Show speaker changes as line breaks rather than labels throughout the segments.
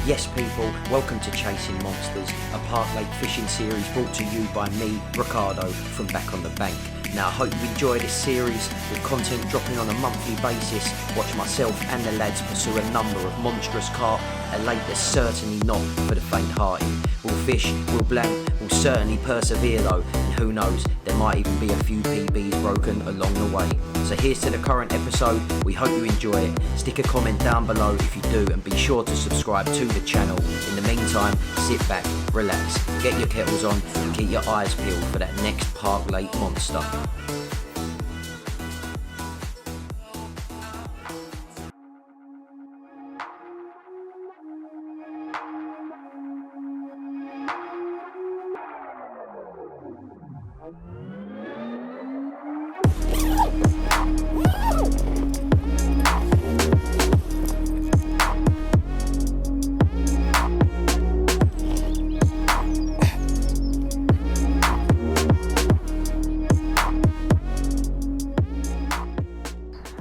Yes people, welcome to Chasing Monsters, a Park Lake fishing series brought to you by me, Ricardo, from Backonthebank. Now I hope you enjoy this series with content dropping on a monthly basis. Watch myself and the lads pursue a number of monstrous carp, a lake that's certainly not for the faint-hearted. We'll fish, we'll blank, we'll certainly persevere though, and who knows, there might even be a few PBs broken along the way. So here's to the current episode, we hope you enjoy it. Stick a comment down below if you do, and be sure to subscribe to the channel. In the meantime, sit back, relax, get your kettles on, and keep your eyes peeled for that next Park Lake monster.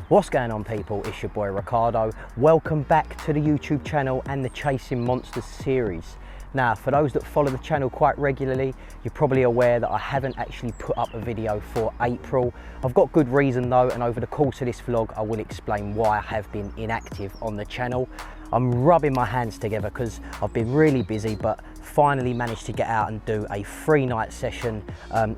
What's going on people, it's your boy Ricardo. Welcome back to the YouTube channel and the Chasing Monsters series. Now for those that follow the channel quite regularly, you're probably aware that I haven't actually put up a video for April. I've got good reason though, and over the course of this vlog I will explain why I have been inactive on the channel. I'm rubbing my hands together because I've been really busy, but finally managed to get out and do a 3-night session.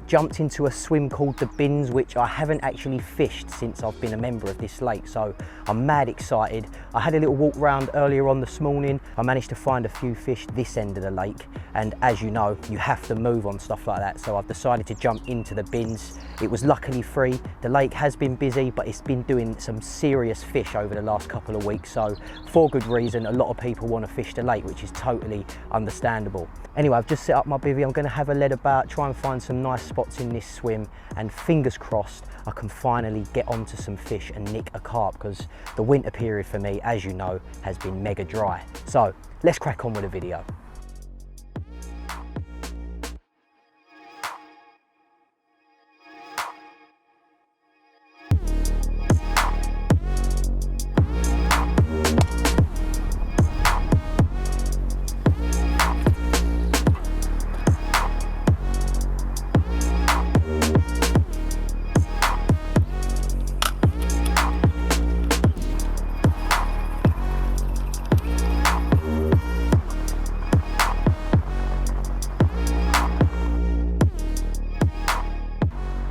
Jumped into a swim called the Bins, which I haven't actually fished since I've been a member of this lake, so I'm mad excited. I had a little walk around earlier on this morning. I managed to find a few fish this end of the lake, and as you know, you have to move on stuff like that, so I've decided to jump into the Bins. It was luckily free. The lake has been busy, but it's been doing some serious fish over the last couple of weeks, so for good reason, a lot of people want to fish the lake, which is totally understandable. Anyway, I've just set up my bivvy. I'm going to have a lead about, try and find some nice spots in this swim, and fingers crossed I can finally get onto some fish and nick a carp, because the winter period for me, as you know, has been mega dry. So let's crack on with the video.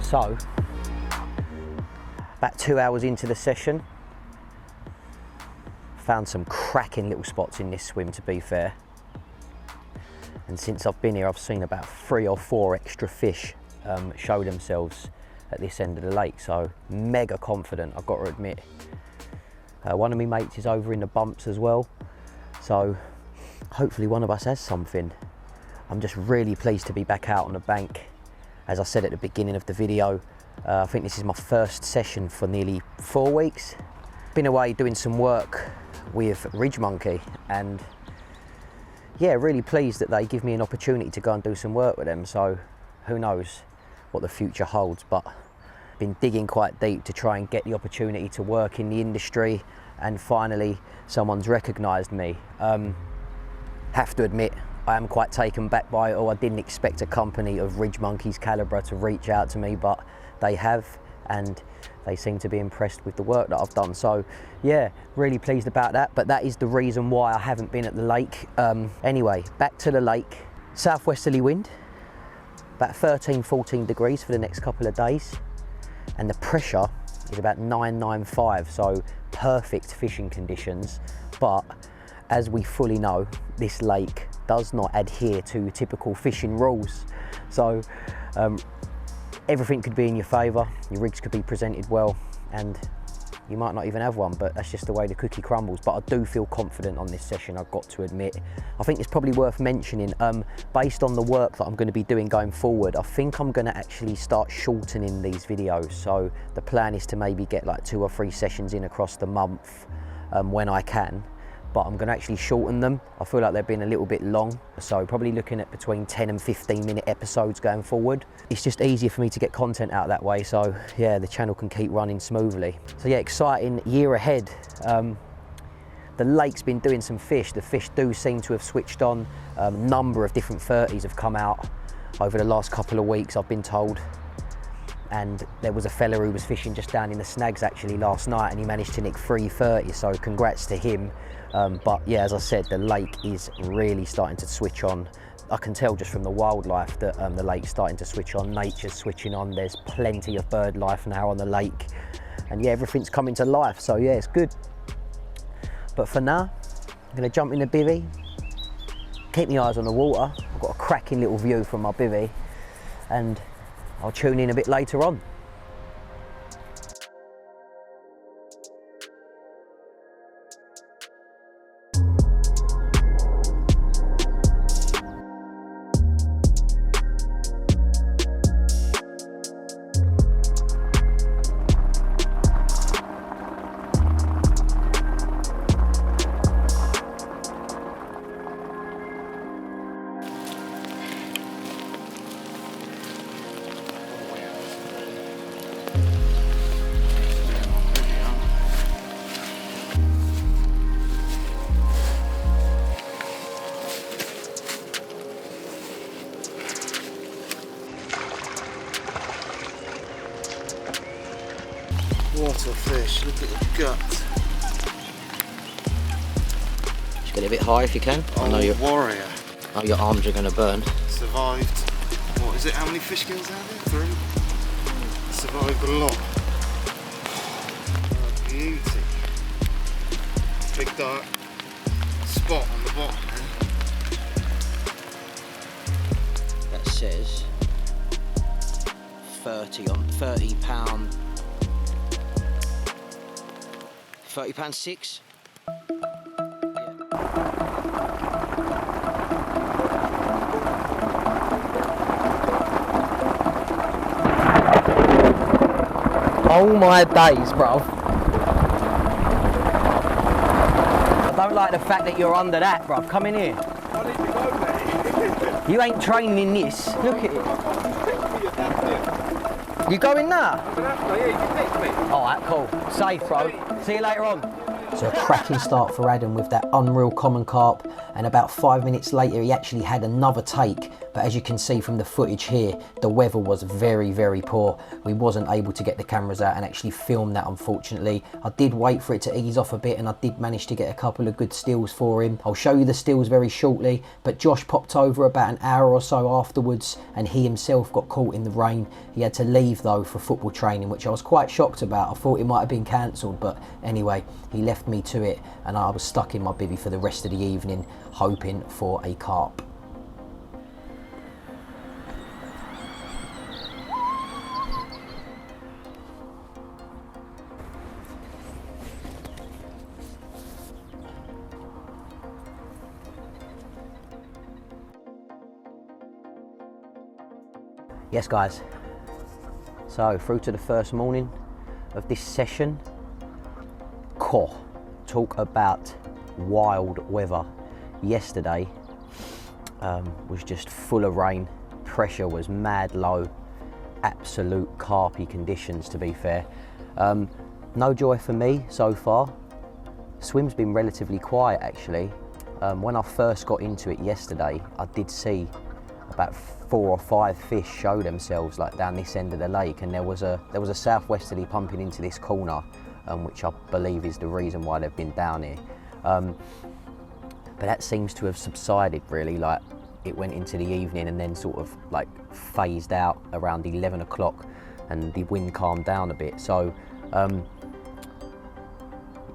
So, about 2 hours into the session, found some cracking little spots in this swim, to be fair. And since I've been here, I've seen about 3 or 4 extra fish show themselves at this end of the lake, so mega confident, I've got to admit. One of my mates is over in the bumps as well, so hopefully one of us has something. I'm just really pleased to be back out on the bank. As I said at the beginning of the video, I think this is my first session for nearly 4 weeks. Been away doing some work with Ridge Monkey, and yeah, really pleased that they give me an opportunity to go and do some work with them. So who knows what the future holds, but been digging quite deep to try and get the opportunity to work in the industry, and finally someone's recognised me. Have to admit, I am quite taken back by it all. I didn't expect a company of Ridge Monkey's calibre to reach out to me, but they have, and they seem to be impressed with the work that I've done. So yeah, really pleased about that, but that is the reason why I haven't been at the lake. Anyway, back to the lake. Southwesterly wind, about 13-14 degrees for the next couple of days, and the pressure is about 995, so perfect fishing conditions. But as we fully know, this lake does not adhere to typical fishing rules. So everything could be in your favour, your rigs could be presented well, and you might not even have one, but that's just the way the cookie crumbles. But I do feel confident on this session, I've got to admit. I think it's probably worth mentioning, based on the work that I'm going to be doing going forward, I think I'm going to actually start shortening these videos. So the plan is to maybe get like 2 or 3 sessions in across the month when I can. But I'm going to actually shorten them. I feel like they've been a little bit long, so probably looking at between 10 and 15 minute episodes going forward. It's just easier for me to get content out that way, so yeah, the channel can keep running smoothly. So yeah, exciting year ahead. the lake's been doing some fish. The fish do seem to have switched on. A number of different 30s have come out over the last couple of weeks, I've been told. And there was a fella who was fishing just down in the snags actually last night, and he managed to nick 3 30s, so congrats to him. But yeah, as I said, the lake is really starting to switch on. I can tell just from the wildlife that the lake's starting to switch on, nature's switching on, there's plenty of bird life now on the lake. And yeah, everything's coming to life, so yeah, it's good. But for now, I'm gonna jump in the bivvy, keep my eyes on the water. I've got a cracking little view from my bivvy, and I'll tune in a bit later on.
What a fish, look at the gut.
Just get it a bit high if you can.
Oh,
I know
warrior.
I know your arms are going to burn.
Survived, what is it, how many fish kills out there? 3? Survived a lot. Oh, beauty. Big dark spot on the bottom there.
That says 30 pound. £30.6. Oh my days, bro. I don't like the fact that you're under that, bro. Come in here.
I need to go, mate.
You ain't training in this. Look at it. You going now? Alright, cool. Safe, bro. See you later on. So a cracking start for Adam with that unreal common carp, and about 5 minutes later he actually had another take, but as you can see from the footage here, the weather was very, very poor. We wasn't able to get the cameras out and actually film that, unfortunately. I did wait for it to ease off a bit, and I did manage to get a couple of good stills for him. I'll show you the stills very shortly, but Josh popped over about an hour or so afterwards, and he himself got caught in the rain. He had to leave though for football training, which I was quite shocked about. I thought it might have been cancelled, but anyway, he left me to it, and I was stuck in my bivvy for the rest of the evening, hoping for a carp. Yes guys, so through to the first morning of this session. Talk about wild weather. Yesterday was just full of rain, pressure was mad low, absolute carpy conditions to be fair. No joy for me so far. Swim's been relatively quiet actually. When I first got into it yesterday, I did see about 4 or 5 fish show themselves like down this end of the lake, and there was a southwesterly pumping into this corner, which I believe is the reason why they've been down here. But that seems to have subsided really, like it went into the evening and then sort of like phased out around 11 o'clock and the wind calmed down a bit. So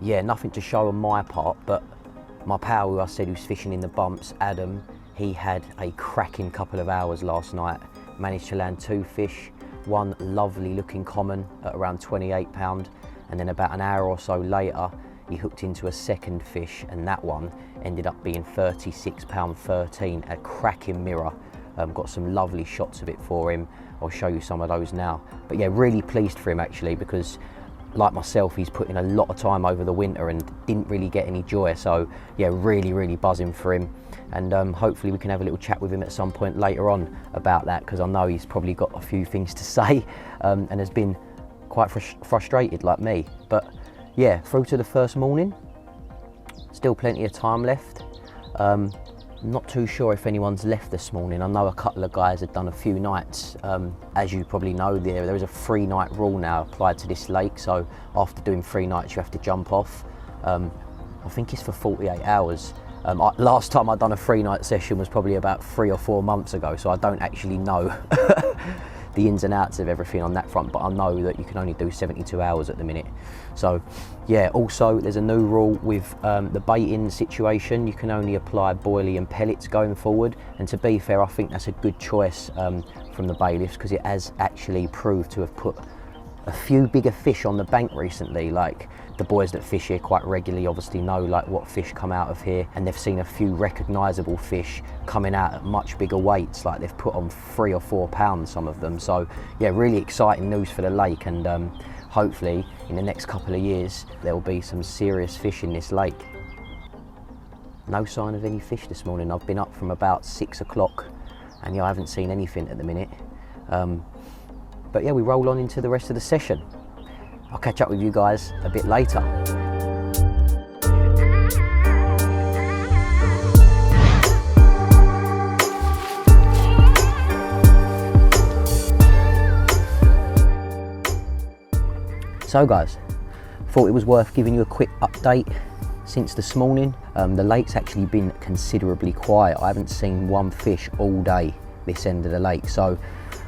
yeah, nothing to show on my part, but my pal who I said who's fishing in the bumps, Adam, he had a cracking couple of hours last night, managed to land 2 fish, one lovely looking common at around 28 pound, and then about an hour or so later he hooked into a second fish, and that one ended up being 36 pound 13, a cracking mirror. Got some lovely shots of it for him. I'll show you some of those now. But yeah, really pleased for him actually, because like myself, he's put in a lot of time over the winter and didn't really get any joy. So yeah, really buzzing for him. And hopefully we can have a little chat with him at some point later on about that, because I know he's probably got a few things to say and has been quite frustrated like me. But yeah, through to the first morning. Still plenty of time left. Not too sure if anyone's left this morning. I know a couple of guys have done a few nights. As you probably know, there is a 3-night rule now applied to this lake, so after doing 3 nights you have to jump off. I think it's for 48 hours. Last time I'd done a 3-night session was probably about 3 or 4 months ago, so I don't actually know the ins and outs of everything on that front, but I know that you can only do 72 hours at the minute. So yeah, also there's a new rule with the baiting situation. You can only apply boilie and pellets going forward, and to be fair, I think that's a good choice from the bailiffs, because it has actually proved to have put a few bigger fish on the bank recently. Like, the boys that fish here quite regularly obviously know like what fish come out of here, and they've seen a few recognisable fish coming out at much bigger weights, like they've put on 3 or 4 pounds, some of them. So yeah, really exciting news for the lake, and hopefully in the next couple of years there will be some serious fish in this lake. No sign of any fish this morning. I've been up from about 6 o'clock and yeah, I haven't seen anything at the minute. But yeah, we roll on into the rest of the session. I'll catch up with you guys a bit later. So guys, thought it was worth giving you a quick update since this morning. The lake's actually been considerably quiet. I haven't seen one fish all day this end of the lake, so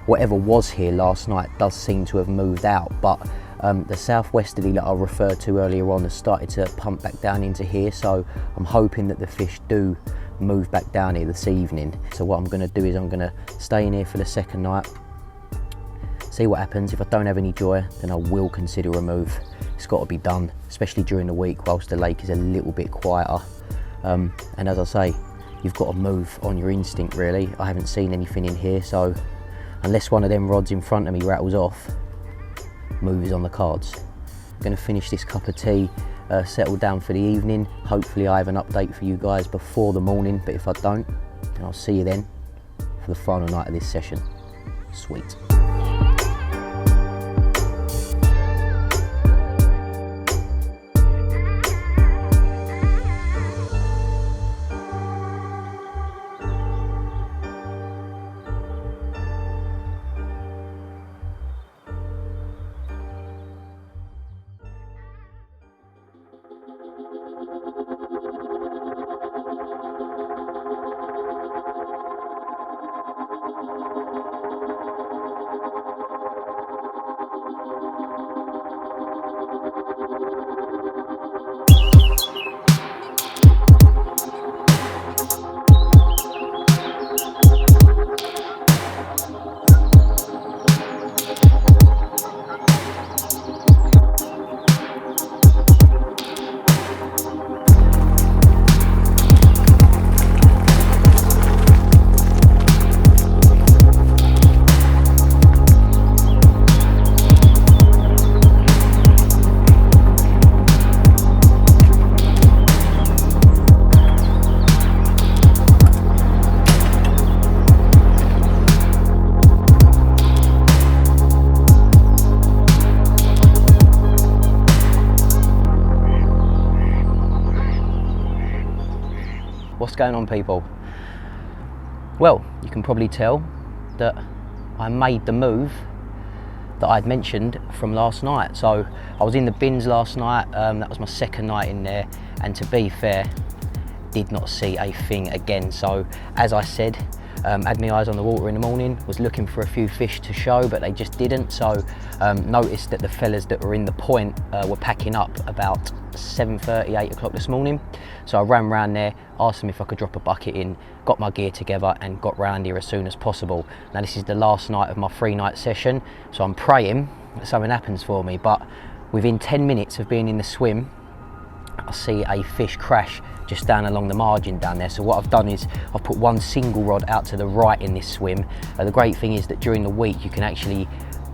whatever was here last night does seem to have moved out, but the southwesterly that I referred to earlier on has started to pump back down into here, so I'm hoping that the fish do move back down here this evening. So what I'm going to do is I'm going to stay in here for the second night, see what happens. If I don't have any joy, then I will consider a move. It's got to be done, especially during the week whilst the lake is a little bit quieter. And as I say, you've got to move on your instinct really. I haven't seen anything in here, so unless one of them rods in front of me rattles off, move is on the cards. I'm going to finish this cup of tea, settle down for the evening. Hopefully I have an update for you guys before the morning, but if I don't, then I'll see you then for the final night of this session. Sweet. What's going on, people? Well, you can probably tell that I made the move that I'd mentioned from last night. So I was in the bins last night, that was my second night in there, and to be fair, did not see a thing again. So as I said, had my eyes on the water in the morning, was looking for a few fish to show, but they just didn't. So noticed that the fellas that were in the point were packing up about 7:30, 8 o'clock this morning. So I ran round there, asked them if I could drop a bucket in, got my gear together and got round here as soon as possible. Now this is the last night of my 3-night session, so I'm praying that something happens for me, but within 10 minutes of being in the swim, I see a fish crash just down along the margin down there. So what I've done is I've put one single rod out to the right in this swim. The great thing is that during the week you can actually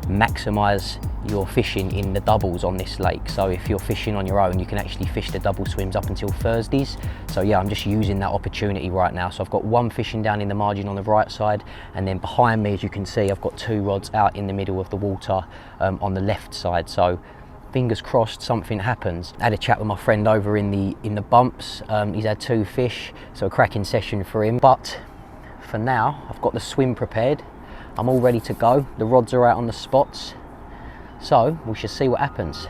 maximise your fishing in the doubles on this lake. So if you're fishing on your own, you can actually fish the double swims up until Thursdays. So yeah, I'm just using that opportunity right now. So I've got one fishing down in the margin on the right side, and then behind me, as you can see, I've got 2 rods out in the middle of the water on the left side. So fingers crossed something happens. I had a chat with my friend over in the bumps. He's had 2 fish, so a cracking session for him. But for now, I've got the swim prepared. I'm all ready to go. The rods are out on the spots, so we shall see what happens.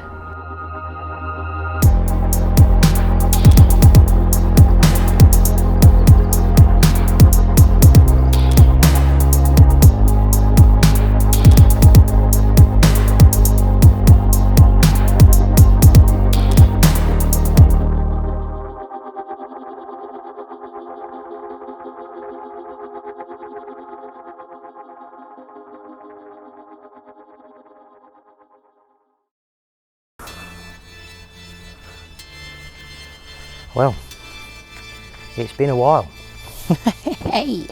Well, it's been a while. Hey!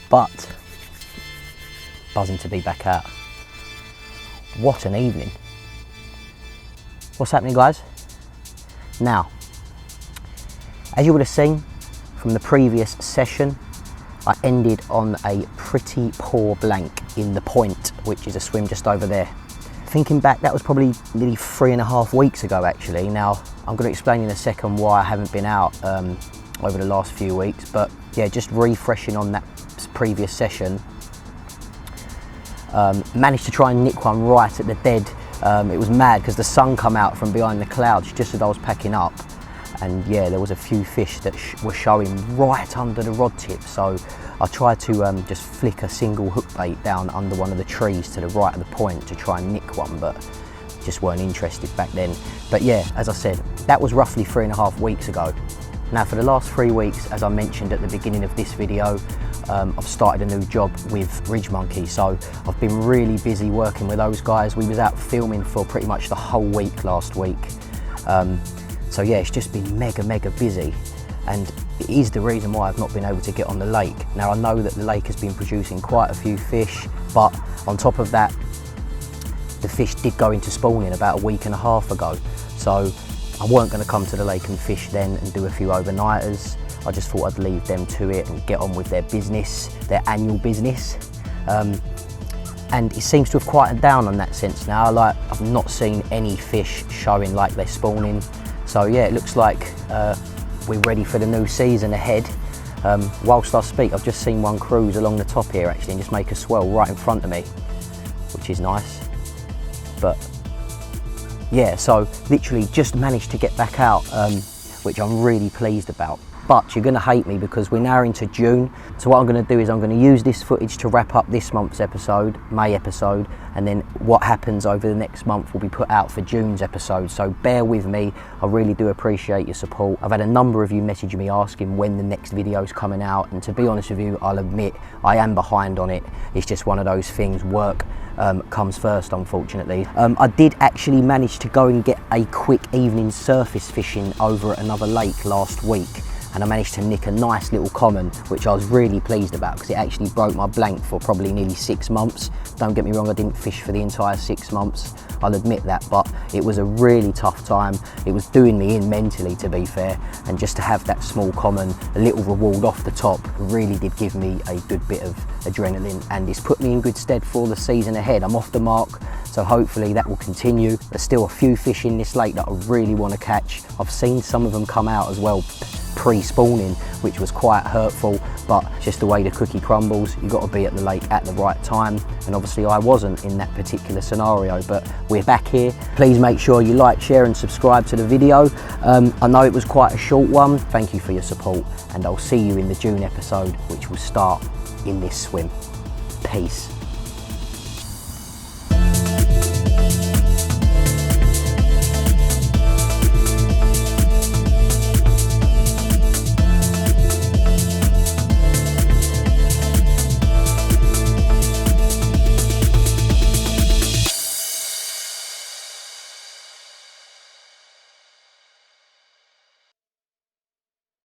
But buzzing to be back out. What an evening. What's happening, guys? Now, as you would have seen from the previous session, I ended on a pretty poor blank in the point, which is a swim just over there. Thinking back, that was probably nearly 3.5 weeks ago actually. Now, I'm going to explain in a second why I haven't been out over the last few weeks, but yeah, just refreshing on that previous session. Managed to try and nick one right at the dead. It was mad because the sun come out from behind the clouds just as I was packing up, and yeah, there was a few fish that were showing right under the rod tip, so I tried to just flick a single hook bait down under one of the trees to the right of the point to try and nick one, but just weren't interested back then. But yeah, as I said, that was roughly 3.5 weeks ago. Now for the last 3 weeks, as I mentioned at the beginning of this video, I've started a new job with Ridge Monkey, so I've been really busy working with those guys. We was out filming for pretty much the whole week last week. So yeah, it's just been mega busy, and it is the reason why I've not been able to get on the lake. Now I know that the lake has been producing quite a few fish, but on top of that, the fish did go into spawning about 1.5 weeks ago. So I weren't going to come to the lake and fish then and do a few overnighters. I just thought I'd leave them to it and get on with their business, their annual business. And it seems to have quieted down on that sense now. Like, I've not seen any fish showing like they're spawning. So yeah, it looks like we're ready for the new season ahead. Whilst I speak, I've just seen one cruise along the top here actually and just make a swell right in front of me, which is nice. But yeah, so literally just managed to get back out, which I'm really pleased about. But you're going to hate me because we're now into June. So what I'm going to do is I'm going to use this footage to wrap up this month's episode, May episode, and then what happens over the next month will be put out for June's episode. So bear with me, I really do appreciate your support. I've had a number of you message me asking when the next video is coming out, and to be honest with you, I'll admit I am behind on it. It's just one of those things, work comes first, unfortunately. I did actually manage to go and get a quick evening surface fishing over at another lake last week, and I managed to nick a nice little common, which I was really pleased about because it actually broke my blank for probably nearly 6 months. Don't get me wrong, I didn't fish for the entire 6 months, I'll admit that, but it was a really tough time. It was doing me in mentally, to be fair, and just to have that small common, a little reward off the top, really did give me a good bit of adrenaline, and it's put me in good stead for the season ahead. I'm off the mark, so hopefully that will continue. There's still a few fish in this lake that I really want to catch. I've seen some of them come out as well pre-spawning, which was quite hurtful, but just the way the cookie crumbles, you've got to be at the lake at the right time, and obviously I wasn't in that particular scenario, but we're back here. Please make sure you like, share and subscribe to the video. I know it was quite a short one. Thank you for your support, and I'll see you in the June episode, which will start in this swim. Peace.